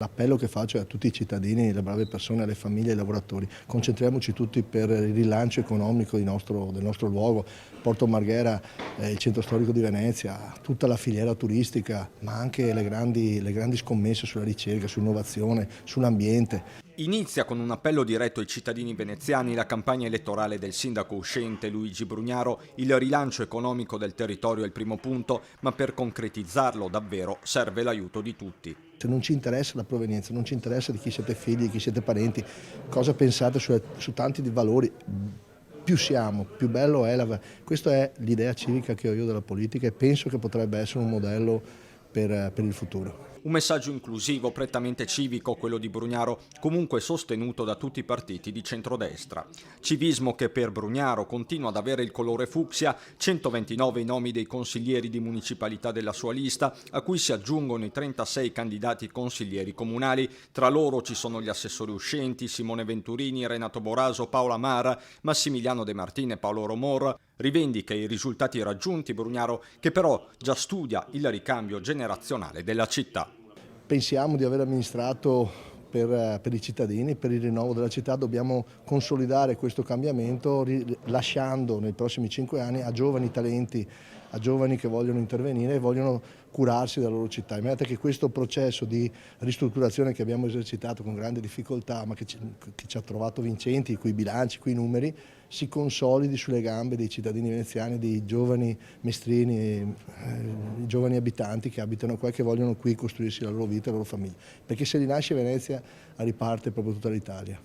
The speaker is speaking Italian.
L'appello che faccio è a tutti i cittadini, le brave persone, alle famiglie e ai lavoratori. Concentriamoci tutti per il rilancio economico del nostro luogo. Porto Marghera, il centro storico di Venezia, tutta la filiera turistica, ma anche le grandi scommesse sulla ricerca, sull'innovazione, sull'ambiente. Inizia con un appello diretto ai cittadini veneziani la campagna elettorale del sindaco uscente Luigi Brugnaro. Il rilancio economico del territorio è il primo punto, ma per concretizzarlo davvero serve l'aiuto di tutti. Se non ci interessa la provenienza, non ci interessa di chi siete figli, di chi siete parenti, cosa pensate su tanti di valori, più siamo, più bello è. Questa è l'idea civica che ho io della politica e penso che potrebbe essere un modello per il futuro. Un messaggio inclusivo, prettamente civico, quello di Brugnaro, comunque sostenuto da tutti i partiti di centrodestra. Civismo che per Brugnaro continua ad avere il colore fucsia, 129 i nomi dei consiglieri di municipalità della sua lista, a cui si aggiungono i 36 candidati consiglieri comunali. Tra loro ci sono gli assessori uscenti, Simone Venturini, Renato Boraso, Paola Mara, Massimiliano De Martin e Paolo Romor. Rivendica i risultati raggiunti Brugnaro, che però già studia il ricambio generazionale della città. Pensiamo di aver amministrato per i cittadini, per il rinnovo della città. Dobbiamo consolidare questo cambiamento lasciando nei prossimi 5 anni a giovani talenti, a giovani che vogliono intervenire e vogliono curarsi della loro città, in modo che questo processo di ristrutturazione che abbiamo esercitato con grande difficoltà ma che ci ha trovato vincenti, coi bilanci, coi numeri, si consolidi sulle gambe dei cittadini veneziani, dei giovani mestrini, giovani abitanti che abitano qua e che vogliono qui costruirsi la loro vita e la loro famiglia, perché se rinasce Venezia riparte proprio tutta l'Italia.